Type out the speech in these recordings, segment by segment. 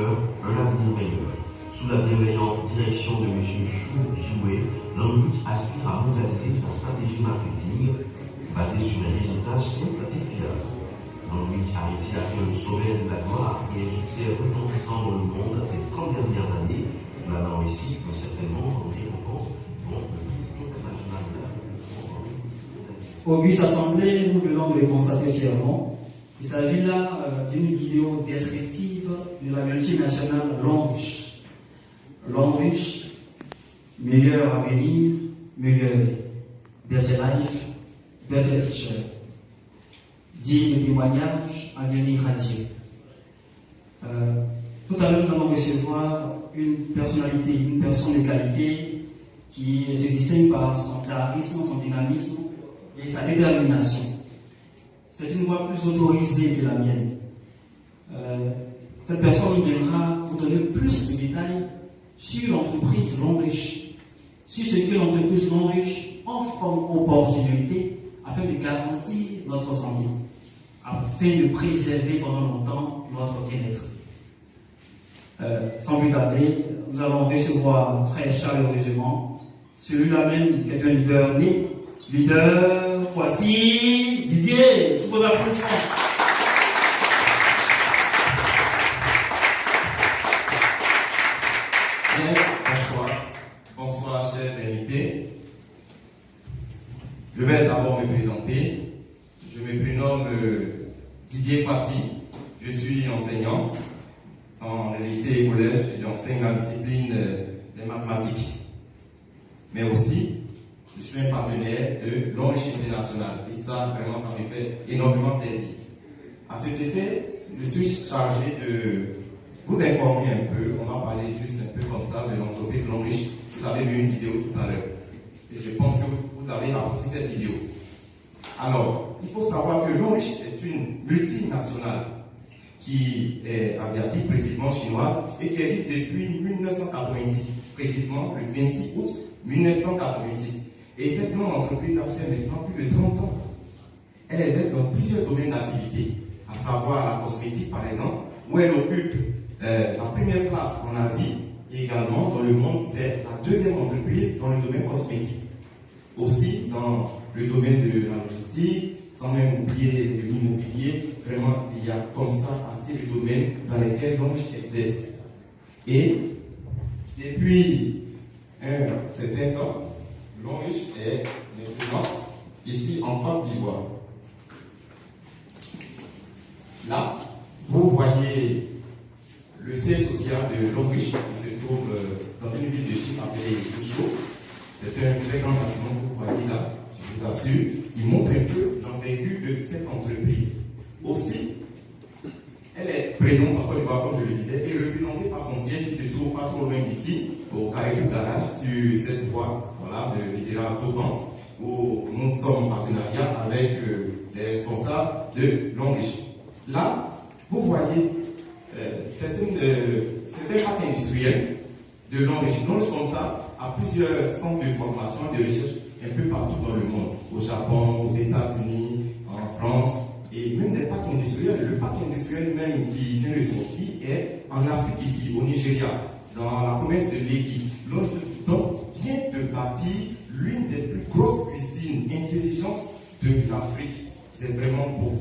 leur un avenir meilleur. Sous la bienveillante direction de M. Chou Jiwé, Longreach aspire à mondialiser sa stratégie marketing basée sur un résultat simple et fiable. Longreach a réussi à faire le sommet de la gloire et un succès retentissant dans le monde ces 30 dernières années, planant ici certainement en récompense du public international de la Auguste Assemblée, nous venons de le constater fièrement. Il s'agit là d'une vidéo descriptive de la multinationale Longreach. Longreach, meilleur avenir, meilleure vie. Better life, better future. Digne témoignage, avenir radieux. Tout à l'heure, nous allons recevoir une personnalité, une personne de qualité qui se distingue par son charisme, son dynamisme et sa détermination. C'est une voix plus autorisée que la mienne. Cette personne viendra vous donner plus de détails sur l'entreprise Longreach, sur ce que l'entreprise Longreach offre comme opportunité afin de garantir notre santé, afin de préserver pendant longtemps notre bien-être. Sans plus tarder, nous allons recevoir très chaleureusement celui-là même qui est un leader né. Leader, voici Didier, sous vos applaudissements. Bien, bonsoir. Bonsoir, chers invités. Je vais d'abord me présenter. Je me prénomme Didier Kwasi. Je suis enseignant dans les lycées et collèges. J'enseigne la discipline des mathématiques. Mais aussi, je suis un partenaire de Longreach International. Et ça, vraiment, ça me fait énormément plaisir. À cet effet, je suis chargé de vous informer un peu. On va parler juste un peu comme ça de l'entreprise Longreach. Vous avez vu une vidéo tout à l'heure. Et je pense que vous avez apprécié cette vidéo. Alors, il faut savoir que Longreach est une multinationale qui est asiatique, précisément chinoise, et qui existe depuis 1986, précisément le 26 août 1986. Et cette grande entreprise a fait maintenant plus de 30 ans. Elle exerce dans plusieurs domaines d'activité, à savoir la cosmétique par exemple, où elle occupe la première place en Asie, et également dans le monde, c'est la deuxième entreprise dans le domaine cosmétique. Aussi dans le domaine de la logistique, sans même oublier l'immobilier, vraiment il y a comme ça assez de domaines dans lesquels Longreach exerce. Et depuis un certain temps, Longreach est maintenant ici en Côte d'Ivoire. Là, vous voyez le siège social de Longreach qui se trouve dans une ville de Chine appelée Fuzhou. C'est un très grand bâtiment que vous voyez là, je vous assure, qui montre un peu l'envergure de cette entreprise. Aussi, elle est présente en Côte d'Ivoire, comme je le disais, et représentée par son siège qui se trouve pas trop loin d'ici, au Carrefour Garage, sur cette voie voilà, de l'Idéra Toban, où nous sommes en partenariat avec les responsables de Longreach. Là, vous voyez, c'est un parc industriel de Longreach. Longreach, comme ça, a plusieurs centres de formation et de recherche un peu partout dans le monde, au Japon, aux États-Unis, en France, et même des parcs industriels. Le parc industriel même qui vient de sortir est en Afrique ici, au Nigeria, dans la province de Lekki. Donc, vient de bâtir l'une des plus grosses usines intelligentes de l'Afrique. C'est vraiment beau,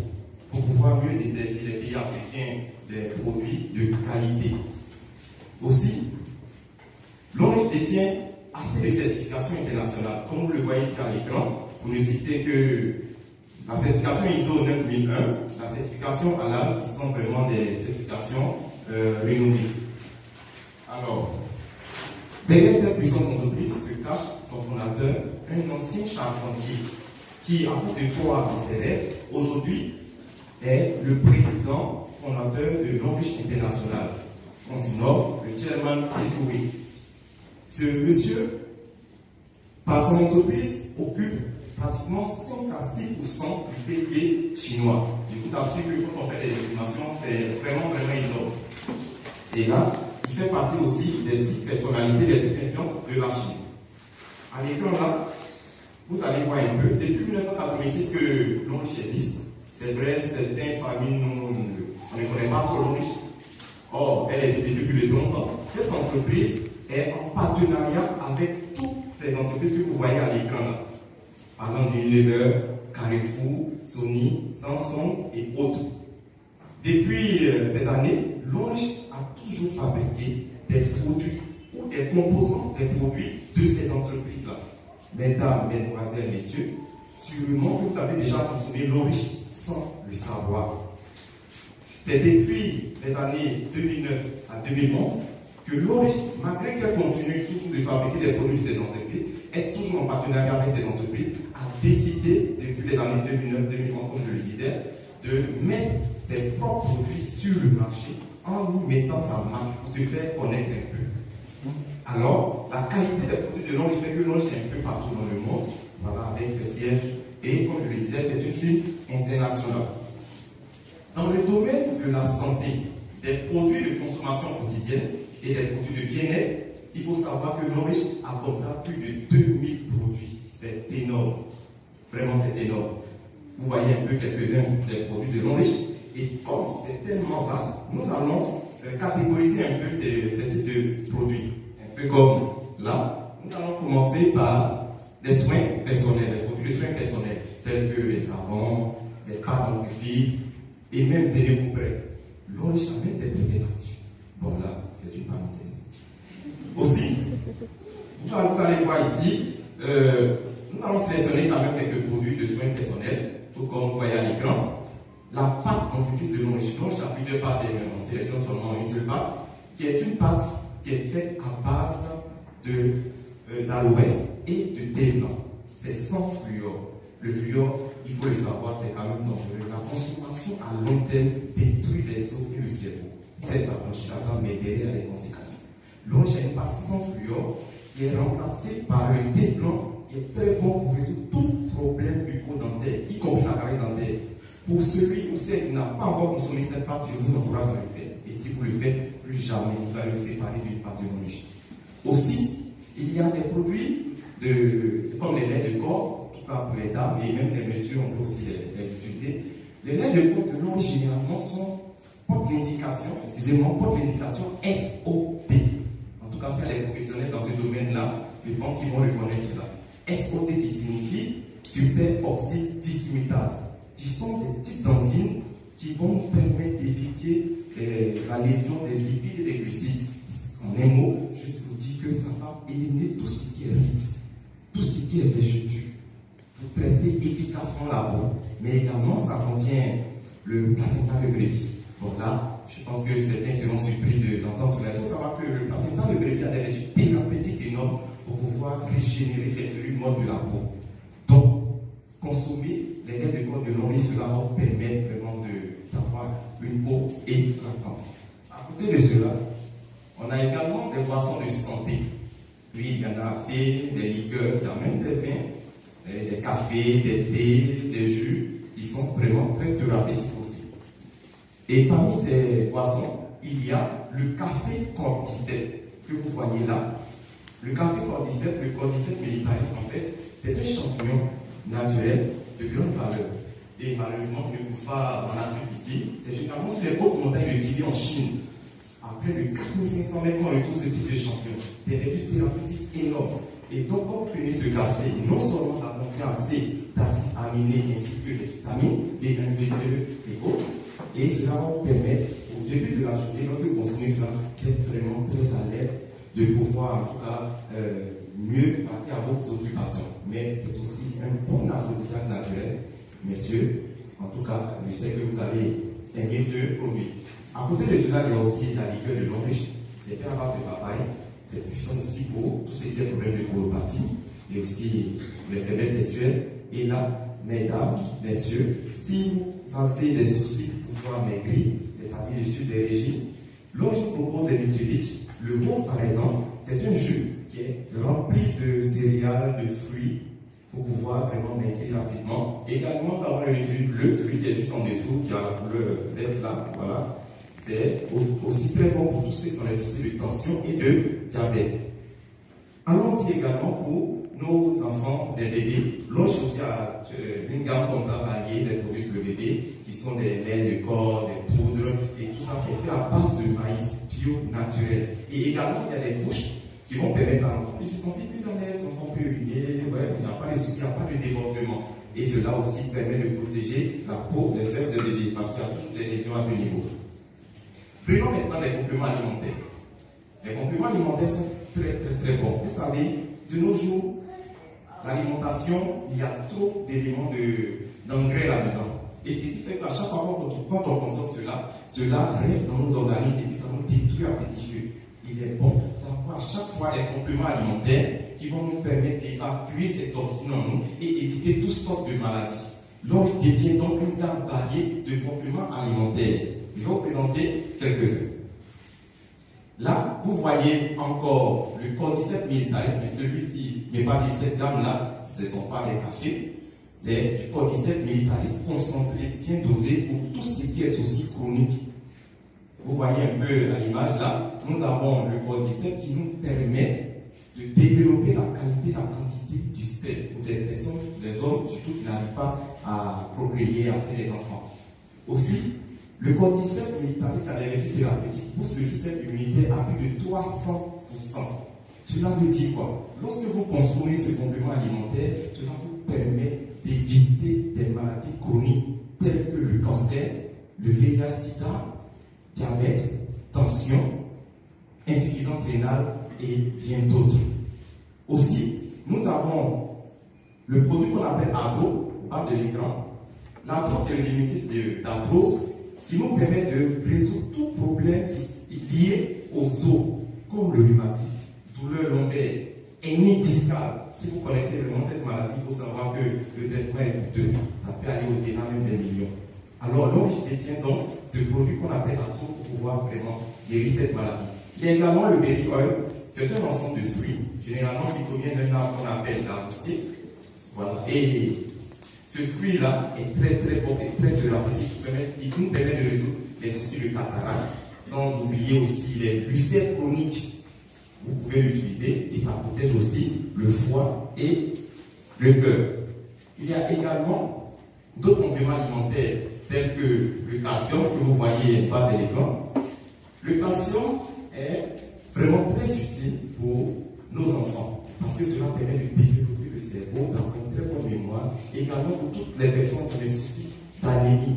pour pouvoir mieux desservir les pays africains des produits de qualité. Aussi, Longreach détient assez de certifications internationales. Comme vous le voyez ici à l'écran, pour ne citer que la certification ISO 9001, la certification ALAL, qui sont vraiment des certifications renommées. Alors, derrière cette puissante entreprise se cache son fondateur, un ancien charpentier, qui, à cause de quoi dans ses rêves, aujourd'hui est le président fondateur de Longreach International. On se nomme le chairman Sezouri. Ce monsieur, par son entreprise, occupe pratiquement 5 à 6% du PIB chinois. Du coup, t'assures que quand on fait des estimations, c'est vraiment énorme. Et là, il fait partie aussi des 10 personnalités les plus influentes de la Chine. À l'écran là, vous allez voir un peu, depuis 1986 que Longreach existe. C'est vrai, certaines familles, on ne connaît pas trop Longreach. Or, elle existe depuis le 30 ans. Cette entreprise est en partenariat avec toutes les entreprises que vous voyez à l'écran là. Parlant d'Unilever, Carrefour, Sony, Samsung et autres. Depuis cette année, Longe a toujours fabriqué des produits ou des composants des produits de ces entreprises-là. Mesdames, mesdemoiselles, messieurs, sûrement que vous avez déjà consommé Longe sans le savoir. C'est depuis les années 2009 à 2011 que Longe, malgré qu'elle continue toujours de fabriquer des produits de ces entreprises, est toujours en partenariat avec ces entreprises, a décidé, depuis les années 2009-2011, comme je le disais, de mettre ses propres produits sur le marché en nous mettant sa marque pour se faire connaître un peu. Alors, la qualité des produits de Longe fait que Longe est un peu partout dans le monde, voilà, avec ses sièges, et comme je le disais, c'est une firme internationale. Dans le domaine de la santé, des produits de consommation quotidienne et des produits de bien-être, il faut savoir que Longe a comme ça plus de 2000 produits. C'est énorme. Vraiment, c'est énorme. Vous voyez un peu quelques-uns des produits de Longe. Et comme c'est tellement vaste, nous allons catégoriser un peu ces types de produits. Un peu comme là, nous allons commencer par des soins personnels, des produits de soins personnels, tels que les savons, les pâtes dentifrice et même des découpeurs. Longe a même des préservatifs. Bon là, c'est une parenthèse. Aussi, vous allez voir ici, nous allons sélectionner quand même quelques produits de soins personnels, tout comme vous voyez à l'écran. La pâte dentifrice de Longe. Longe a plusieurs pâtes et on sélectionne seulement une seule pâte, qui est une pâte qui est faite à base d'aloès et de thé blanc. C'est sans fluor. Le fluor, il faut le savoir, c'est quand même dangereux. La consommation à long terme détruit les os et le cerveau. Faites la blanchissage, mais derrière les conséquences. Longe a une pâte sans fluor qui est remplacée par le thé blanc qui est très bon pour résoudre tout problème bucco-dentaire, y compris la carie dentaire. Pour celui ou celle qui n'a pas encore consommé cette pâte, je vous encourage à le faire. Et si vous le faites, plus jamais vous allez vous séparer d'une pâte de Longe. Aussi, il y a des produits comme les laits de corps, en tout cas pour les dames, et même les messieurs, on peut aussi les utiliser. Les laits de corps de Longe généralement portent l'indication SOT. En tout cas, si les professionnels dans ce domaine-là, je pense qu'ils vont reconnaître cela. SOT qui signifie superoxyde dismutase, qui sont des petites enzymes qui vont permettre d'éviter la lésion des lipides et des glucides. En un mot, juste vous dire que ça va éliminer tout ce qui est rite, tout ce qui est végétu, pour traiter efficacement la peau, mais également ça contient le placenta de brebis. Bon là, je pense que certains seront surpris d'entendre cela. Il faut savoir que le placenta de brebis a des vertus thérapeutiques énormes pour pouvoir régénérer les cellules mortes de la peau. Donc, consommer les laits de corps de Longe, cela va vous permettre vraiment d'avoir une peau hydratante. À côté de cela, on a également des boissons de santé. Oui, il y en a assez, des liqueurs, il y a même des vins, des cafés, des thés, des jus, qui sont vraiment très thérapeutiques aussi. Et parmi ces boissons, il y a le café cordyceps que vous voyez là. Le café cordyceps, le Cordyceps militaris, en fait, c'est un champignon naturel de grande valeur. Et malheureusement, il ne pousse pas en Afrique ici. C'est généralement sur les hautes montagnes de Tibet en Chine. À près de 4500 mètres, on retrouve ce type de champignon. Des vertus thérapeutiques énormes. Et donc, quand vous prenez ce café, non seulement ça contient assez d'acides aminés ainsi que des vitamines, B1, B2 et autres, et cela va vous permettre, au début de la journée, lorsque vous consommez cela, d'être vraiment très alerte, de pouvoir en tout cas mieux partir à vos occupations. Mais c'est aussi un bon aphrodisiaque naturel, messieurs. En tout cas, je sais que vous allez aimer ce produit. À côté de cela, il y a aussi la liqueur de Longe, qui est fait à base de papaye. C'est puissant aussi pour tout ce qui est problème de colopathie et aussi les faiblesses sexuelles. Et là, mesdames, messieurs, si vous avez des soucis pour pouvoir maigrir, c'est-à-dire issus des régimes, Longe propose des Nutri-Vit. Le rose, par exemple, c'est un jus qui est rempli de céréales, de fruits, pour pouvoir vraiment maigrir rapidement. Également, nous avons le Nutri bleu, celui qui est juste en dessous, qui a la couleur verte là, voilà. C'est aussi très bon pour tous ceux qui ont des soucis de tension et de diabète. Allons-y également pour nos enfants, les bébés. Longe aussi a une gamme comme ça variée des produits pour le bébé, qui sont des laits de corps, des poudres, et tout ça qui est fait à base de maïs bio naturel. Et également, il y a des couches qui vont permettre à l'enfant de se sentir plus à l'aise, l'enfant peut uriner, il n'y a pas de souci, il n'y a pas de débordement. Et cela aussi permet de protéger la peau des fesses de bébé, parce qu'il y a toujours des lésions à ce niveau. Prenons maintenant les compléments alimentaires. Les compléments alimentaires sont très bons. Vous savez, de nos jours, l'alimentation, il y a trop d'éléments d'engrais là-dedans. Et ce qui fait qu'à chaque fois quand on consomme cela reste dans nos organismes et puis ça nous détruit à petit feu. Il est bon d'avoir à chaque fois des compléments alimentaires qui vont nous permettre d'évacuer ces toxines en nous et éviter toutes sortes de maladies. Donc, je détient donc une gamme variée de compléments alimentaires. Je vais vous présenter quelques-uns. Là, vous voyez encore le cordyceps militaris, mais celui-ci, mais pas de cette gamme-là, ce ne sont pas les cafés. C'est du cordyceps militaris concentré, bien dosé pour tout ce qui est souci chronique. Vous voyez un peu à l'image là, nous avons le cordyceps qui nous permet de développer la qualité, la quantité du sperme pour des personnes, des hommes surtout qui n'arrivent pas à procréer, à faire des enfants. Aussi, le cordyceps militaris qui a des vertus thérapeutiques pousse le système immunitaire à plus de 300%. Cela veut dire quoi? Lorsque vous consommez ce complément alimentaire, cela vous permet d'éviter des maladies chroniques telles que le cancer, le VIH-Sida, diabète, tension, insuffisance rénale et bien d'autres. Aussi, nous avons le produit qu'on appelle Arthro, bas de l'écran. L'arthrose est le diminutif d'arthrose qui nous permet de résoudre tout problème lié aux os, comme le rhumatisme, douleur lombaire, hernie discale. Si vous connaissez vraiment cette maladie, il faut savoir que le traitement est coûteux. Ça peut aller au-delà même des millions. Alors, l'homme qui détient donc ce produit qu'on appelle Arthro pour pouvoir vraiment guérir cette maladie. Il y a également le berry oil, qui est un ensemble de fruits, généralement qui provient d'un arbre qu'on appelle l'arbustier. Voilà. Et ce fruit-là est très bon et très thérapeutique. Il nous permet de résoudre les soucis de cataracte, sans oublier aussi les ulcères chroniques. Vous pouvez l'utiliser et ça protège aussi le foie et le cœur. Il y a également d'autres compléments alimentaires tels que le calcium que vous voyez bas de l'écran. Le calcium est vraiment très utile pour nos enfants parce que cela permet de développer le cerveau, d'avoir une très bonne mémoire, également pour toutes les personnes qui ont des soucis d'anémie.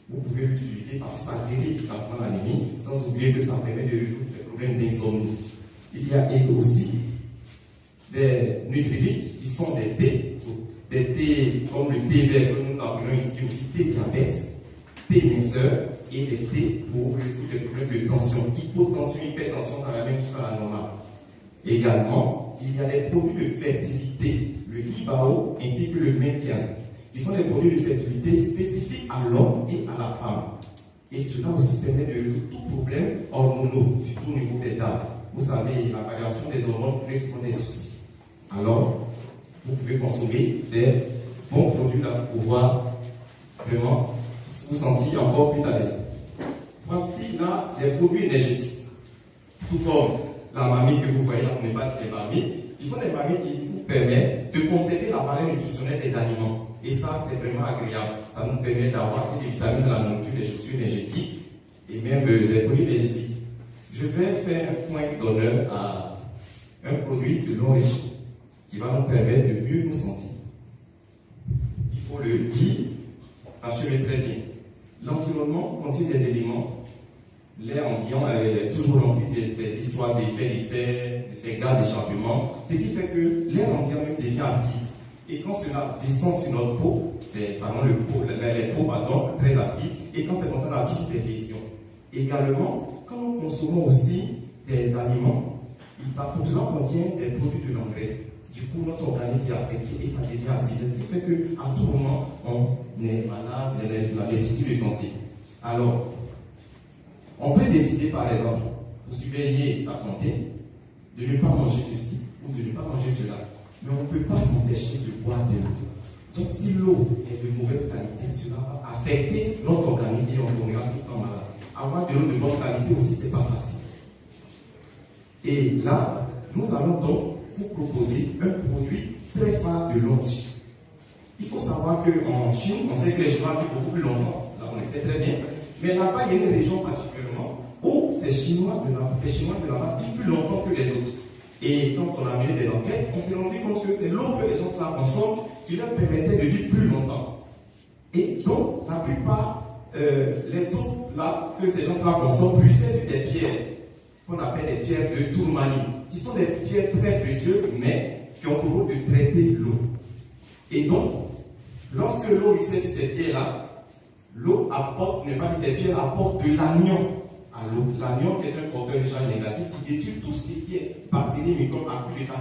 Vous pouvez l'utiliser parce que ça guérit efficacement l'anémie, sans oublier que ça permet de résoudre les problèmes d'insomnie. Il y a aussi des nutriliques qui sont des thés comme le thé vert que nous appelons ici aussi thé diabète, thé minceur et des thés pour résoudre les problèmes de tension, hypotension, hypertension, ça ramène tout ça à la normale. Également, il y a des produits de fertilité, le Libao ainsi que le Mekian, qui sont des produits de fertilité spécifiques à l'homme et à la femme. Et cela aussi permet de résoudre tout problème hormonaux, surtout au niveau des dames. Vous savez, la variation des hormones crée souvent des soucis. Alors, vous pouvez consommer des bons produits là pour pouvoir vraiment vous sentir encore plus à l'aise. Voici là les produits énergétiques. Tout comme la mamie que vous voyez là, on n'est pas des mamies. Ils sont des mamies qui vous permettent de conserver la valeur nutritionnelle des aliments. Et ça, c'est vraiment agréable. Ça nous permet d'avoir des vitamines dans la nourriture, des chaussures énergétiques et même des produits énergétiques. Je vais faire un point d'honneur à un produit de l'origine qui va nous permettre de mieux nous sentir. Il faut le dire, sachez-le très bien. L'environnement contient des éléments. L'air ambiant est toujours rempli des histoires d'effets de ces gaz d'échappement, ce qui fait que l'air ambiant même devient acide. Et quand cela descend sur notre peau, c'est pardon, les peaux très acides, et quand c'est comme ça, on a toujours des lésions. Également, quand nous consommons aussi des aliments, cela contient des produits de l'engrais. Du coup, notre organisme est affecté et ça devient acide. Ce qui fait qu'à tout moment, on est malade, on a des soucis de santé. Alors, on peut décider par exemple, pour surveiller sa santé, de ne pas manger ceci ou de ne pas manger cela. Mais on ne peut pas s'empêcher de boire de l'eau. Donc, si l'eau est de mauvaise qualité, cela va affecter notre organisme et on tombera tout le temps malade. Avoir de l'eau de bonne qualité aussi, ce n'est pas facile. Et là, nous allons donc vous proposer un produit très phare de l'origine. Il faut savoir qu'en Chine, on sait que les Chinois vivent beaucoup plus longtemps. on le sait très bien. Mais là-bas, il y a une région particulièrement où ces Chinois de là-bas vivent plus longtemps que les autres. Et quand on a mené des enquêtes, on s'est rendu compte que c'est l'eau que les gens là consomment qui leur permettait de vivre plus longtemps. Et donc, la plupart, les eaux là que ces gens là consomment puisaient sur des pierres qu'on appelle des pierres de tourmaline, qui sont des pierres très précieuses, mais qui ont pour rôle de traiter l'eau. Et donc, lorsque l'eau ruisselle sur ces pierres-là, l'eau apporte, ne pas dire ces pierres, apporte de l'anion à l'eau. L'anion qui est un porteur de charge négatif qui détruit tout ce qui est bactéries, microbes à plus de 99%.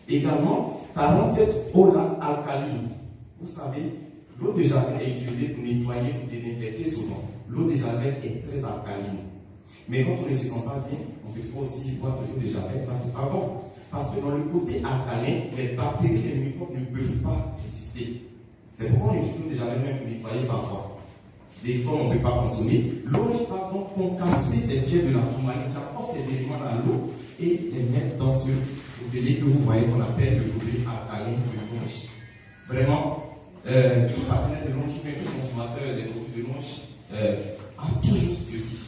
Également, ça rend cette eau-là alcaline. Vous savez, l'eau de javel est utilisée pour nettoyer, pour désinfecter souvent. L'eau de javel est très alcaline. Mais quand on ne se sent pas bien, on peut aussi boire de l'eau de javel, ça c'est pas bon. Parce que dans le côté alcalin, les bactéries, les microbes ne peuvent pas résister. C'est pourquoi on utilise l'eau de javel même pour nettoyer parfois. Des fois, on ne peut pas consommer. L'eau va donc concasser ces pierres de la tourmaline qui apportent ces éléments dans l'eau et les mettre dans ce gobelet que vous voyez qu'on appelle le gobelet alcalin de Longe. Vraiment, tout partenaire de Longe, même tout consommateur des produits de Longe, a toujours ceci.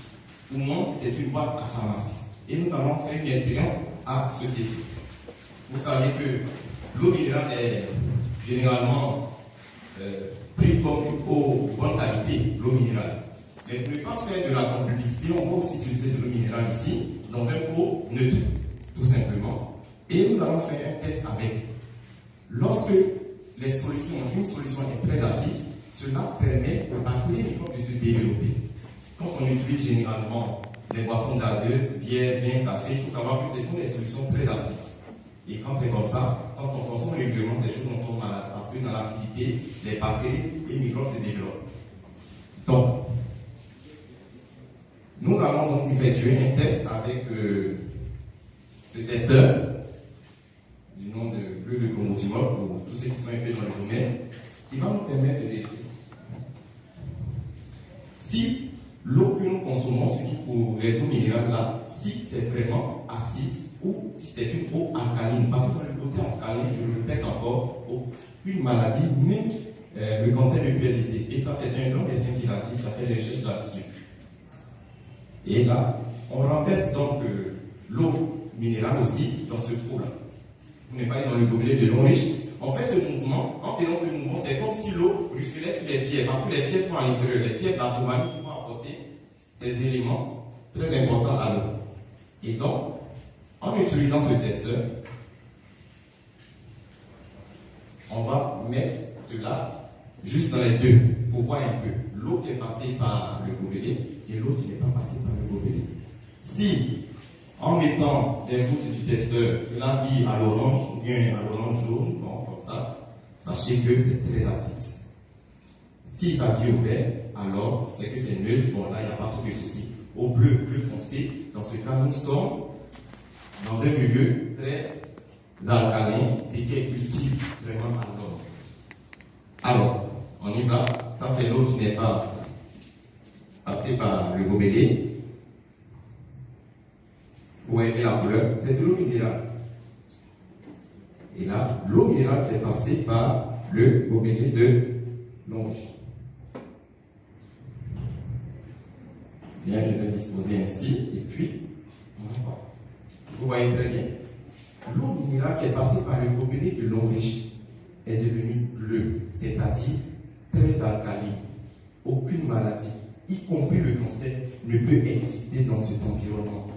Pour moi, c'est une boîte à pharmacie. Et nous allons faire une expérience à ce défi. Vous savez que l'eau minérale est généralement prise comme eau bonne qualité, l'eau minérale. Mais pour ne pas faire de la grande publicité, on va aussi utiliser de l'eau minérale ici, dans un pot neutre, tout simplement. Et nous allons faire un test avec. Lorsque une solution est très acide, cela permet aux bactéries microbes de se développer. Quand on utilise généralement des boissons gazeuses, bière, vin, café, il faut savoir que ce sont des solutions très acides. Et quand c'est comme ça, quand on consomme régulièrement des choses, on tombe malade. Parce que dans l'activité, les bactéries et les microbes se développent. Donc, nous allons donc effectuer un test avec ce testeur, du nom de bleu de chromotimol, pour tous ceux qui sont un peu dans le domaine, qui va nous permettre de vérifier si l'eau que nous consommons, surtout pour les eaux minérales là, si c'est vraiment acide ou si c'est une eau alcaline. Parce que dans le côté alcaline, je le répète encore, une maladie, même le cancer de PLC. Et ça, c'est un grand médecin qui l'a dit, qui a fait des recherches là-dessus. Et là, on remplace donc l'eau minérale aussi dans ce pot-là. Vous n'êtes pas dans le gobelet de l'eau riche. On fait ce mouvement, en faisant ce mouvement, c'est comme si l'eau ruisselait sur les pierres, parce que les pierres sont à l'intérieur, les pierres de la tourmaline qui vont apporter ces éléments très importants à l'eau. Et donc, en utilisant ce testeur, on va mettre cela juste dans les deux pour voir un peu l'eau qui est passée par le gobelet et l'eau qui n'est pas passée par le gobelet. Si, en mettant les gouttes du testeur, cela vit à l'orange ou bien à l'orange jaune, bon, comme ça, sachez que c'est très acide. Si ça vit au vert, alors c'est que c'est neutre, bon là il n'y a pas trop de soucis. Au bleu, bleu foncé, dans ce cas nous sommes dans un milieu très alcalin et qui est utile vraiment à l'homme. Alors, on y va. Ça c'est l'eau qui n'est pas passée par le gobelet. Vous voyez la couleur, c'est de l'eau minérale. Et là, l'eau minérale qui est passée par le gobelet de Longe. Bien, je vais disposer ainsi, et puis, on va voir. Vous voyez très bien. L'eau minérale qui est passée par le gobelet de Longe est devenue bleue, c'est-à-dire très alcaline. Aucune maladie, y compris le cancer, ne peut exister dans cet environnement.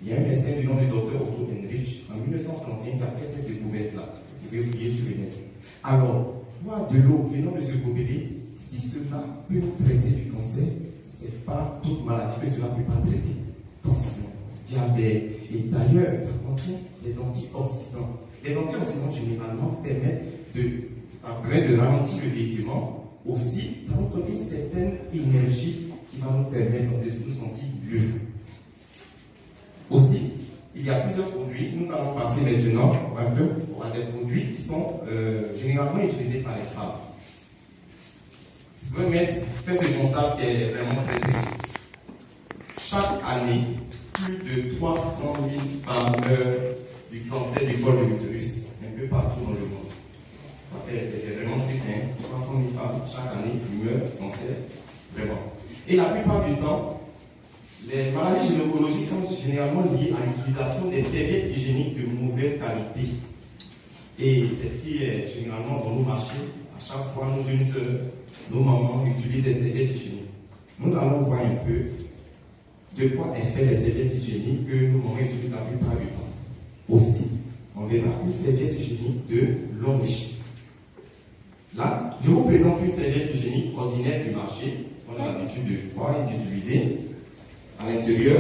Il y a un médecin du nom du docteur Otto Heinrich en 1931 qui a fait cette découverte-là. Vous pouvez fouiller sur le net. Alors, boire de l'eau venant de ce gobelet, si cela peut traiter du cancer, ce n'est pas toute maladie que cela ne peut pas traiter. Tension, diabète, et d'ailleurs, ça contient des antioxydants. Les antioxydants, généralement, permettent de ralentir le vieillissement. Aussi, ça nous donne une certaine énergie qui va nous permettre de nous sentir mieux. Aussi, il y a plusieurs produits. Nous allons passer maintenant à des produits qui sont généralement utilisés par les femmes. Je vais faire ce comptable qui est vraiment très précis. Chaque année, plus de 300 000 femmes meurent du cancer du col de l'utérus, un peu partout dans le monde. C'est vraiment triste, hein. 300 000 femmes chaque année qui meurent du cancer, vraiment. Et la plupart du temps, les maladies gynécologiques sont généralement liées à l'utilisation des serviettes hygiéniques de mauvaise qualité. Et c'est ce qui est généralement dans nos marchés. À chaque fois, nos jeunes sœurs, nos mamans utilisent des serviettes hygiéniques. Nous allons voir un peu de quoi est fait les serviettes hygiéniques que nos mamans utilisent la plupart du temps. Aussi, on verra une serviette hygiénique de Longreach. Là, je vous présente une serviette hygiénique ordinaire du marché qu'on a l'habitude de voir et d'utiliser. À l'intérieur,